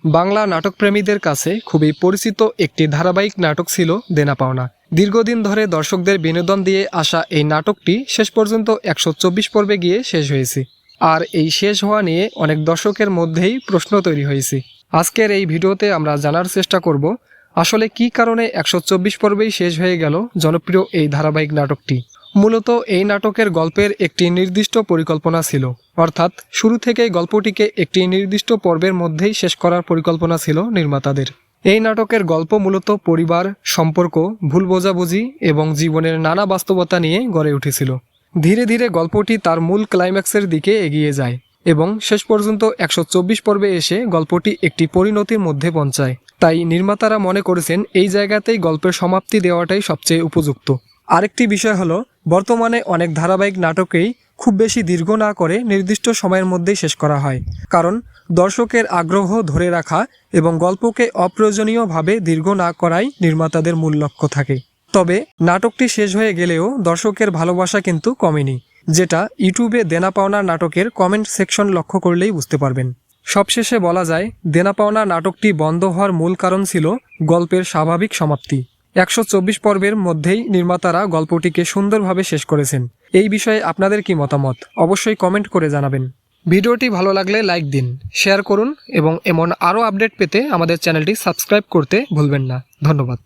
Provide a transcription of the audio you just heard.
বাংলা নাটকপ্রেমীদের কাছে খুবই পরিচিত একটি ধারাবাহিক নাটক ছিল দেনা পাওনা। দীর্ঘদিন ধরে দর্শকদের বিনোদন দিয়ে আসা এই নাটকটি শেষ পর্যন্ত 124 পর্বে গিয়ে শেষ হয়েছে। আর এই শেষ হওয়া নিয়ে অনেক দর্শকের মধ্যেই প্রশ্ন তৈরি হয়েছে। আজকের এই ভিডিওতে আমরা জানার চেষ্টা করব আসলে কী কারণে 124 পর্বেই শেষ হয়ে গেল জনপ্রিয় এই ধারাবাহিক নাটকটি। মূলত এই নাটকের গল্পের একটি নির্দিষ্ট পরিকল্পনা ছিল, অর্থাৎ শুরু থেকেই গল্পটিকে একটি নির্দিষ্ট পর্বের মধ্যেই শেষ করার পরিকল্পনা ছিল নির্মাতাদের। এই নাটকের গল্প মূলত পরিবার, সম্পর্ক, ভুল বোঝাবুঝি এবং জীবনের নানা বাস্তবতা নিয়ে গড়ে উঠেছিল। ধীরে ধীরে গল্পটি তার মূল ক্লাইম্যাক্সের দিকে এগিয়ে যায় এবং শেষ পর্যন্ত 124 পর্বে এসে গল্পটি একটি পরিণতির মধ্যে পৌঁছায়। তাই নির্মাতারা মনে করেছেন এই জায়গাতেই গল্পের সমাপ্তি দেওয়াটাই সবচেয়ে উপযুক্ত। আরেকটি বিষয় হলো, বর্তমানে অনেক ধারাবাহিক নাটকেই খুব বেশি দীর্ঘ না করে নির্দিষ্ট সময়ের মধ্যেই শেষ করা হয়, কারণ দর্শকের আগ্রহ ধরে রাখা এবং গল্পকে অপ্রয়োজনীয়ভাবে দীর্ঘ না করাই নির্মাতাদের মূল লক্ষ্য থাকে। তবে নাটকটি শেষ হয়ে গেলেও দর্শকের ভালোবাসা কিন্তু কমেনি, যেটা ইউটিউবে দেনা পাওনা নাটকের কমেন্ট সেকশন লক্ষ্য করলেই বুঝতে পারবেন। সবশেষে বলা যায়, দেনা পাওনা নাটকটি বন্ধ হওয়ার মূল কারণ ছিল গল্পের স্বাভাবিক সমাপ্তি। 124 পর্বের মধ্যেই নির্মাতারা গল্পটিকে সুন্দরভাবে শেষ করেছেন। এই বিষয়ে আপনাদের কি মতামত অবশ্যই কমেন্ট করে জানাবেন। ভিডিওটি ভালো লাগলে লাইক দিন, শেয়ার করুন এবং এমন আরও আপডেট পেতে আমাদের চ্যানেলটি সাবস্ক্রাইব করতে ভুলবেন না। ধন্যবাদ।